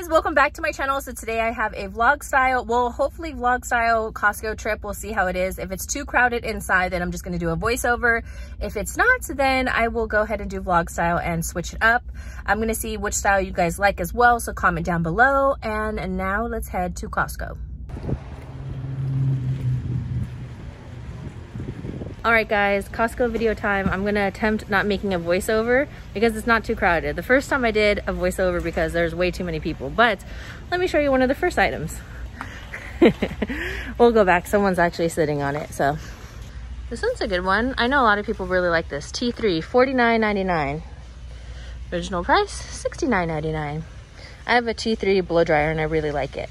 guys, welcome back to my channel. So today I have a vlog style, well, hopefully vlog style Costco trip. We'll see how it is. If it's too crowded inside, then I'm just going to do a voiceover. If it's not, then I will go ahead and do vlog style and switch it up. I'm going to see which style you guys like as well, so comment down below. And now let's head to Costco. All right guys, Costco video time. I'm gonna attempt not making a voiceover because it's not too crowded. The first time I did a voiceover because there's way too many people, but let me show you one of the first items. We'll go back, someone's actually sitting on it. So this one's a good one. I know a lot of people really like this. T3, $49.99. Original price, $69.99. I have a T3 blow dryer and I really like it.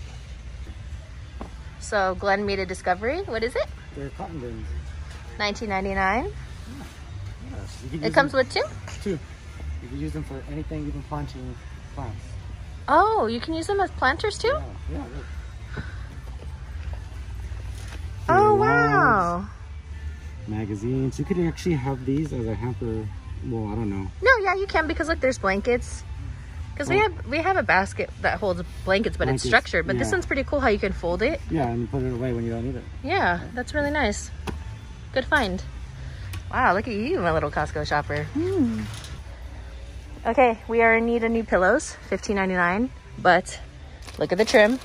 So Glenn made a discovery. What is it? They're cotton bins. $19.99. Yes, it comes with two? Two. You can use them for anything, even planting plants. Oh, you can use them as planters too? Yeah, look. Oh, wow. Magazines. You could actually have these as a hamper. Well, I don't know. No, yeah, you can, because look, there's blankets. Because we have a basket that holds blankets, but it's structured. But this one's pretty cool how you can fold it. Yeah, and put it away when you don't need it. Yeah, that's really nice. Good find. Wow, look at you, my little Costco shopper. Okay, we are in need of new pillows, $15.99. But look at the trim.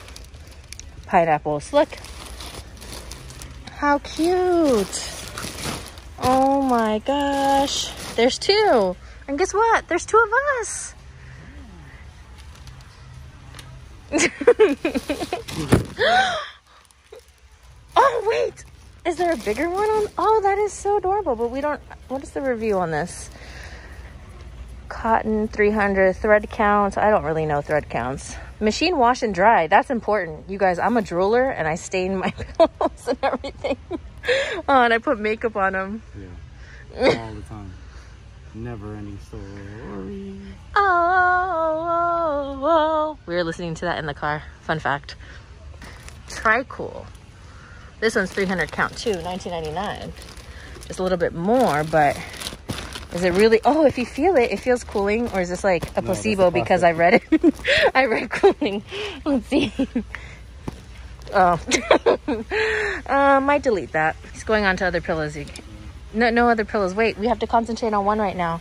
Pineapples, look. How cute. Oh my gosh. There's two. And guess what? There's two of us. Oh, wait. Is there a bigger one on? Oh, that is so adorable, but we don't, what is the review on this? Cotton 300, thread count. I don't really know thread counts. Machine wash and dry. That's important. You guys, I'm a drooler and I stain my pillows and everything. Oh, and I put makeup on them. Yeah, all the time. Never ending story. Oh. We were listening to that in the car. Fun fact. Tri-cool. This one's 300 count too, $19.99. Just a little bit more, but is it really? Oh, if you feel it, it feels cooling, or is this like a placebo because I read it? I read cooling. Let's see. Oh, might delete that. He's going on to other pillows. No other pillows. Wait, we have to concentrate on one right now.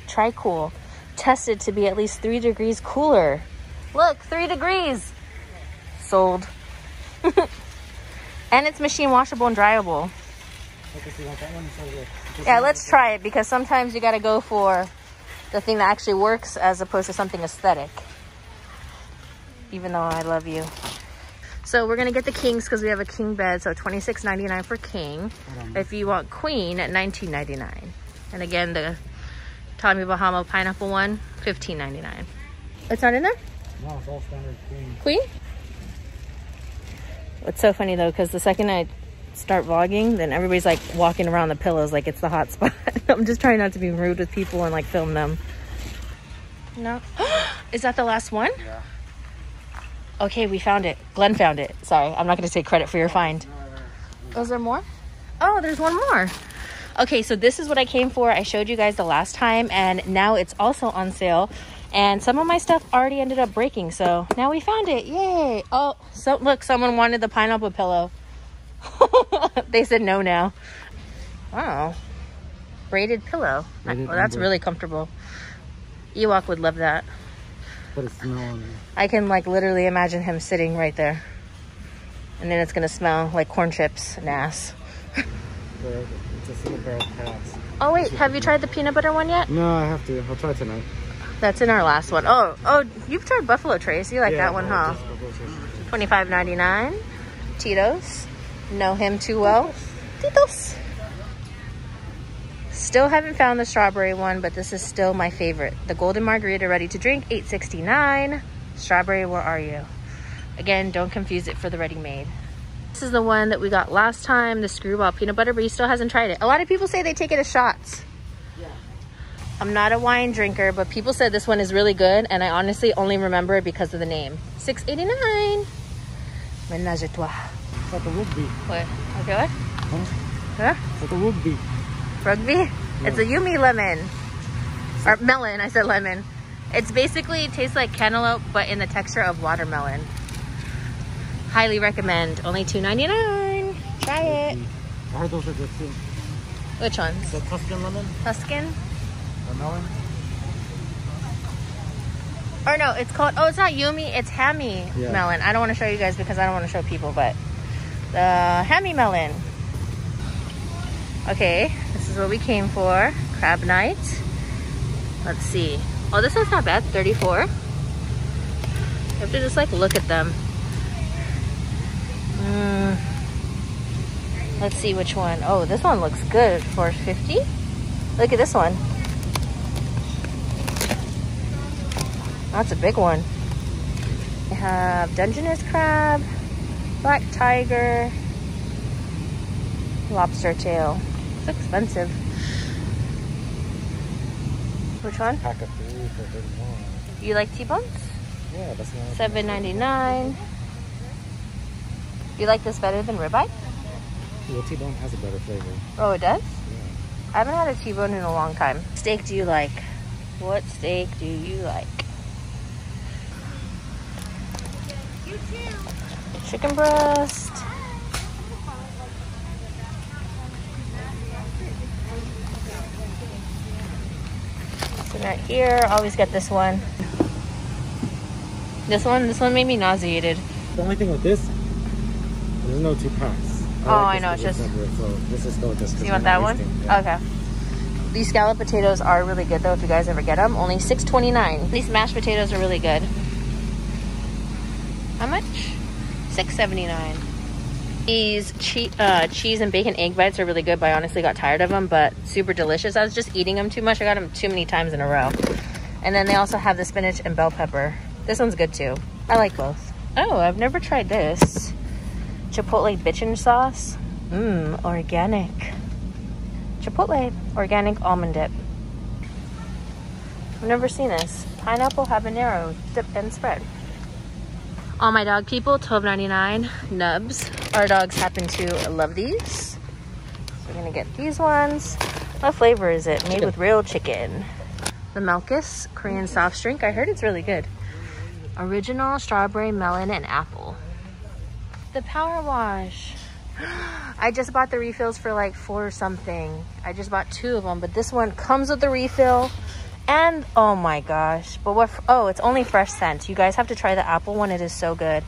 Tri-cool, tested to be at least 3 degrees cooler. Look, 3 degrees. Sold. And it's machine washable and dryable. Yeah, let's try it, because sometimes you got to go for the thing that actually works as opposed to something aesthetic. Even though I love you. So we're going to get the kings because we have a king bed. So $26.99 for king. If you want queen at $19.99. And again, the Tommy Bahama pineapple one, $15.99. It's not in there? No, it's all standard queen. Queen? It's so funny though, because the second I start vlogging, then everybody's like walking around the pillows like it's the hot spot. I'm just trying not to be rude with people and like film them. No. Is that the last one? Yeah. Okay, we found it. Glenn found it. Sorry, I'm not going to take credit for your find. Was there more? Oh, there's one more. Okay, so this is what I came for. I showed you guys the last time, and now it's also on sale. And some of my stuff already ended up breaking, so now we found it. Yay. Oh, so look, someone wanted the pineapple pillow. They said no now. Wow. Braided pillow. Well, that's really comfortable. Ewok would love that. But it's smelling. I can like literally imagine him sitting right there. And then it's going to smell like corn chips and ass. It's a single barrel cast. Oh wait, have you tried the peanut butter one yet? No, I have to. I'll try it tonight. That's in our last one. Oh, you've tried Buffalo Trace. You like that one, huh? $25.99. Tito's. Know him too well. Tito's. Still haven't found the strawberry one, but this is still my favorite. The golden margarita ready to drink, $8.69. Strawberry, where are you? Again, don't confuse it for the ready-made. This is the one that we got last time, the screwball peanut butter, but he still hasn't tried it. A lot of people say they take it as shots. Yeah. I'm not a wine drinker, but people said this one is really good, and I honestly only remember it because of the name. $6.89. Ménage à toi. It's like a rugby. What? Okay, what? Huh? It's like a rugby. Rugby? Yeah. It's a Yumi lemon. Or melon, I said lemon. It's basically tastes like cantaloupe, but in the texture of watermelon. Highly recommend. Only $2.99. Try it. I heard those are good too. Which ones? The Tuscan lemon? Tuscan? Or melon? Or no, it's called, oh, it's not Yumi, it's Hammy Melon. I don't want to show you guys because I don't want to show people, but the Hammy Melon. Okay, this is what we came for. Crab night. Let's see. Oh, this one's not bad, 34. You have to just like look at them. Let's see which one. Oh, this one looks good for 50. Look at this one. That's a big one. We have Dungeness crab, black tiger, lobster tail. It's expensive. Which one? Pack of 3 for 31. You like T-bones? Yeah, that's not $7.99. You like this better than ribeye? Well, T-bone has a better flavor. Oh, it does? Yeah. I haven't had a T-bone in a long time. Steak do you like? What steak do you like? You too. Chicken breast. So right here, always get this one. This one made me nauseated. The only thing with this, there's no 2 packs. I know, it's just... So let's just go with this. So you want that one? Yeah. Okay. These scalloped potatoes are really good though if you guys ever get them. Only $6.29. These mashed potatoes are really good. How much? $6.79. These cheese and bacon egg bites are really good, but I honestly got tired of them, but super delicious. I was just eating them too much. I got them too many times in a row. And then they also have the spinach and bell pepper. This one's good too. I like both. Oh, I've never tried this. Chipotle bitchin sauce. Organic. Chipotle organic almond dip. I've never seen this. Pineapple habanero dip and spread. All my dog people, $12.99 nubs. Our dogs happen to love these. So we're gonna get these ones. What flavor is it? Made with real chicken. The Melkus Korean soft drink. I heard it's really good. Original strawberry, melon, and apple. The Power Wash. I just bought the refills for like $4 something. I just bought 2 of them, but this one comes with the refill. And oh my gosh, but what? Oh, it's only fresh scent. You guys have to try the apple one. It is so good.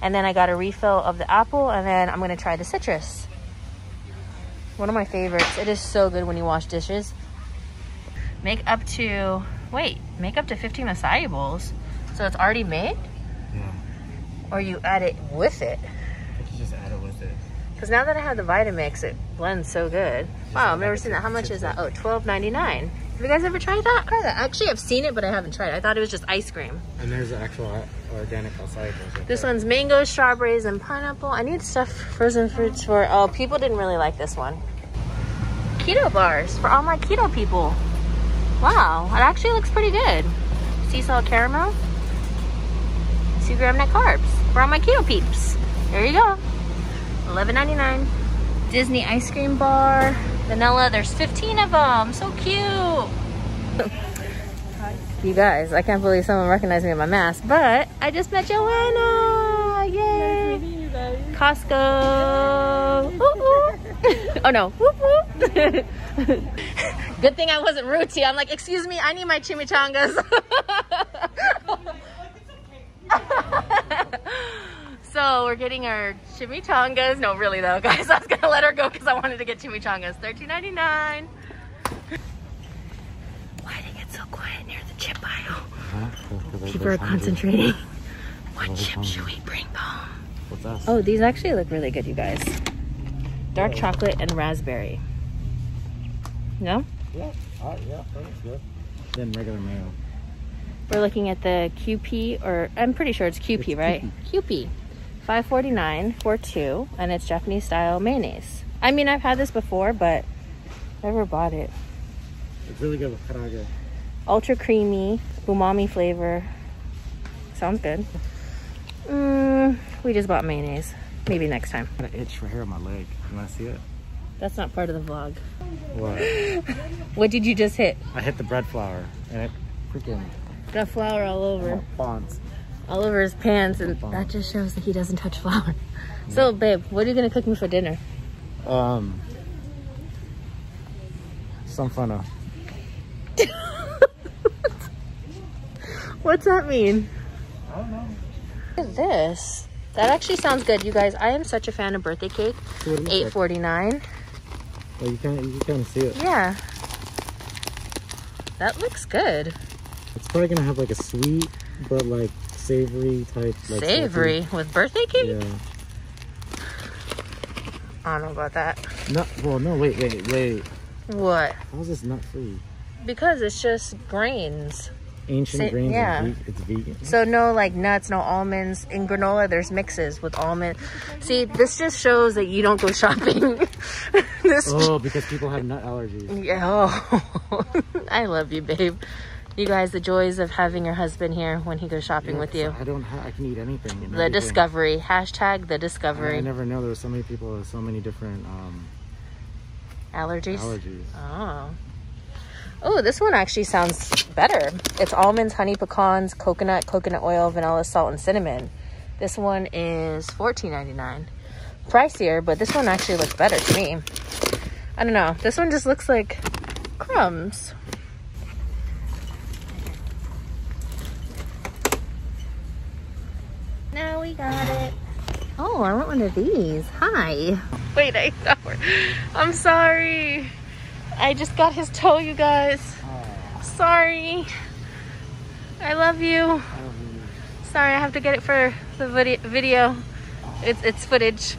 And then I got a refill of the apple, and then I'm gonna try the citrus. One of my favorites. It is so good when you wash dishes. Make up to 15 acai bowls. So it's already made? Yeah. Or you add it with it? I think you just add it with it. Because now that I have the Vitamix, it blends so good. Wow, I've never seen that. How much is that? Oh, $12.99. Have you guys ever tried that? Try that. Actually, I've seen it, but I haven't tried it. I thought it was just ice cream. And there's the actual organic acai bowls. This one's mango, strawberries, and pineapple. I need stuff, frozen fruits for... Oh, people didn't really like this one. Keto bars for all my keto people. Wow, it actually looks pretty good. Sea salt caramel. 2-gram net carbs for all my keto peeps. There you go. $11.99. Disney ice cream bar. Vanilla. There's 15 of them. So cute. You guys, I can't believe someone recognized me in my mask, but I just met Joanna. Yay. Nice meeting you guys. Costco. Ooh, ooh. Oh no. Whoop, whoop. Good thing I wasn't rude to you. I'm like, excuse me, I need my chimichangas. So we're getting our chimichangas. No, really though, guys. I was gonna let her go because I wanted to get chimichangas. $13.99. Why did it get so quiet near the chip aisle? People are concentrating. What chip should we bring home? What's that? Oh, these actually look really good, you guys. Dark chocolate and raspberry. No? Yeah, yeah, that's good. Then regular mayo. We're looking at the QP, or I'm pretty sure it's QP, it's right? QP. $5.49 for 2, and it's Japanese style mayonnaise. I mean, I've had this before, but never bought it. It's really good with karage. Ultra creamy, umami flavor. Sounds good. We just bought mayonnaise. Maybe next time. I got an itch for hair on my leg. You want to see it? That's not part of the vlog. What? What did you just hit? I hit the bread flour, and it freaking Got flour all over. Bonds. All over his pants, and that just shows that he doesn't touch flour. So, babe, what are you gonna cook me for dinner? Some funna. What's that mean? I don't know. Look at this. That actually sounds good, you guys. I am such a fan of birthday cake. $8.49. Well, you can't see it. Yeah. That looks good. It's probably gonna have like a sweet, but like savory type. Like savory salty. with birthday cake? Yeah. I don't know about that. No, well, no, wait. What? How is this nut free? Because it's just grains. Ancient grains. Yeah. It's vegan. So no like nuts, no almonds. In granola, there's mixes with almond. See, this just shows that you don't go shopping. Because people have nut allergies. Yeah. Oh. I love you, babe. You guys, the joys of having your husband here when he goes shopping with you. I can eat anything. The discovery. Hashtag the discovery. I never know there were so many people with so many different allergies. Oh. Oh, this one actually sounds better. It's almonds, honey, pecans, coconut oil, vanilla, salt, and cinnamon. This one is $14.99. Pricier, but this one actually looks better to me. I don't know. This one just looks like crumbs. Now we got it. Oh, I want one of these. Hi. Wait, I'm sorry. I just got his toe, you guys. Sorry. I love you. Sorry, I have to get it for the video. It's footage.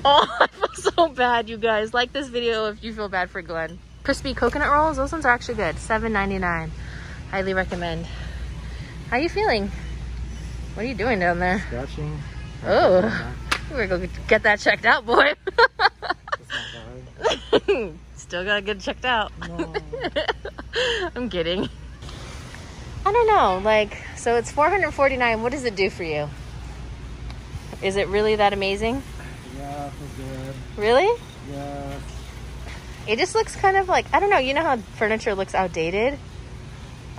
Oh, I feel so bad, you guys. Like this video if you feel bad for Glenn. Crispy coconut rolls. Those ones are actually good. $7.99. Highly recommend. How are you feeling? What are you doing down there? Scratching. Oh, we're gonna go get that checked out, boy. Still gotta get it checked out. No. I'm kidding. I don't know, like, so it's $449. What does it do for you? Is it really that amazing? Yeah, it feels good. Really? Yeah. It just looks kind of like, I don't know, you know how furniture looks outdated?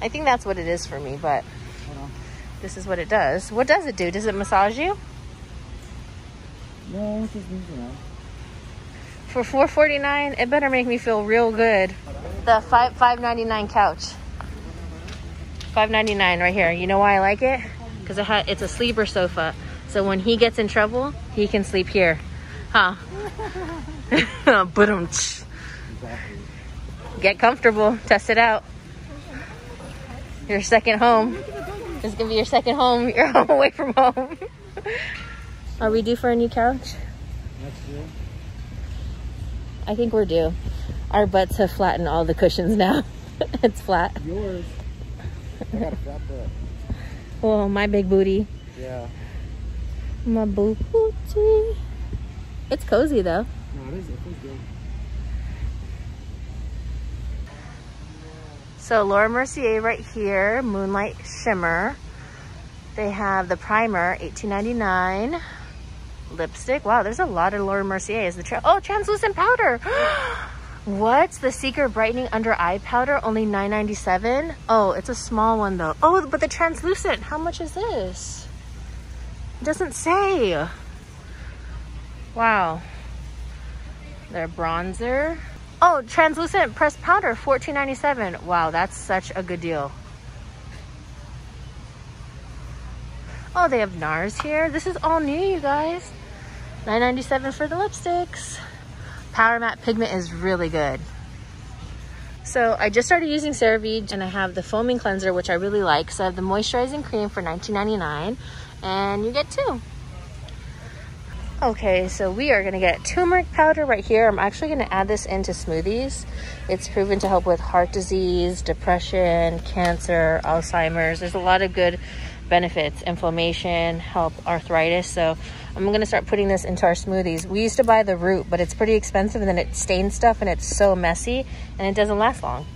I think that's what it is for me, but this is what it does. What does it do? Does it massage you? No, it just means, For $449, it better make me feel real good. The $5.99 couch. $5.99 right here. You know why I like it? Because it's a sleeper sofa. So when he gets in trouble, he can sleep here. Huh? Get comfortable. Test it out. Your second home. This is going to be your second home. You're home away from home. Are we due for a new couch? Next year. I think we're due. Our butts have flattened all the cushions now. It's flat. Yours. I got a flat butt. Oh, my big booty. Yeah. My booty. It's cozy though. No, it is. It feels good. So Laura Mercier right here, Moonlight Shimmer. They have the primer, $18.99. Lipstick. Wow, there's a lot of Laura Mercier. Translucent powder. What's the Secret Brightening Under Eye Powder? Only $9.97. Oh, it's a small one though. Oh, but the translucent. How much is this? It doesn't say. Wow. Their bronzer. Oh, translucent pressed powder, $14.97. Wow, that's such a good deal. Oh, they have NARS here. This is all new, you guys. $9.97 for the lipsticks. Power Matte Pigment is really good. So I just started using CeraVe, and I have the foaming cleanser, which I really like. So I have the moisturizing cream for $19.99, and you get two. Okay, so we are gonna get turmeric powder right here. I'm actually gonna add this into smoothies. It's proven to help with heart disease, depression, cancer, Alzheimer's. There's a lot of good benefits, inflammation, help arthritis. So I'm gonna start putting this into our smoothies. We used to buy the root, but it's pretty expensive, and then it stains stuff, and it's so messy, and it doesn't last long.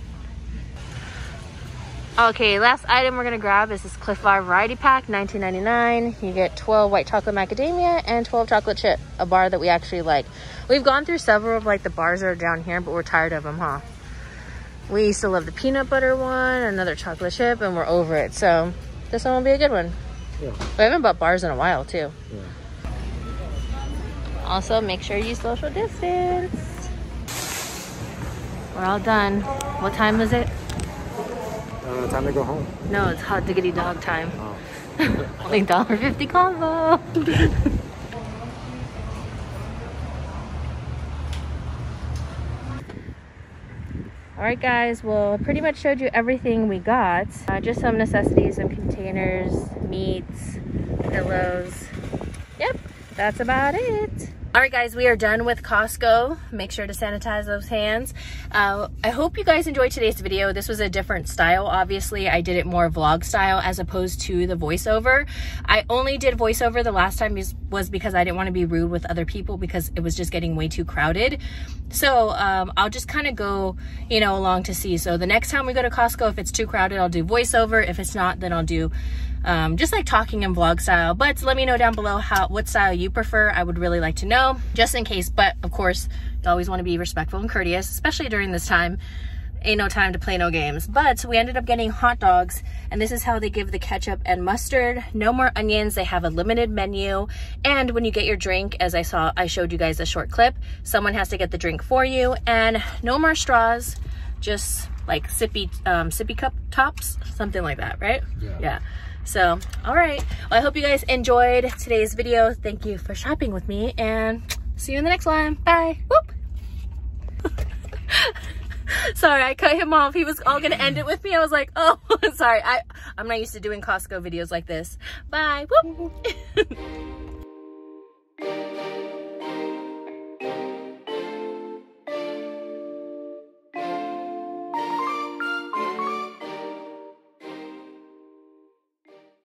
Okay, last item we're gonna grab is this Cliff Bar variety pack, $19.99. You get 12 white chocolate macadamia and 12 chocolate chip, a bar that we actually like. We've gone through several of like the bars that are down here, but we're tired of them, huh? We used to love the peanut butter one, another chocolate chip, and we're over it. So this one will be a good one. Yeah. We haven't bought bars in a while too. Yeah. Also, make sure you social distance. We're all done. What time is it? Time to go home. No, it's hot diggity dog time. Oh. Only $1.50 combo. All right, guys. Well, I pretty much showed you everything we got. Just some necessities, some containers, meats, pillows. Yep, that's about it. All right, guys, we are done with Costco. Make sure to sanitize those hands. I hope you guys enjoyed today's video. This was a different style. Obviously, I did it more vlog style as opposed to the voiceover. I only did voiceover the last time was because I didn't want to be rude with other people because it was just getting way too crowded. So I'll just kind of go, you know, along to see. So the next time we go to Costco, if it's too crowded, I'll do voiceover. If it's not, then I'll do just like talking in vlog style. But let me know down below what style you prefer. I would really like to know, just in case. But of course, you always want to be respectful and courteous, especially during this time. Ain't no time to play no games. But we ended up getting hot dogs, and this is how they give the ketchup and mustard. No more onions. They have a limited menu, and when you get your drink, as I showed you guys a short clip, someone has to get the drink for you. And no more straws, just like sippy cup tops, something like that, right? Yeah. So, all right. Well, I hope you guys enjoyed today's video. Thank you for shopping with me, and see you in the next one. Bye. Whoop. Sorry, I cut him off. He was all gonna end it with me. I was like, oh, sorry. I'm not used to doing Costco videos like this. Bye. Whoop.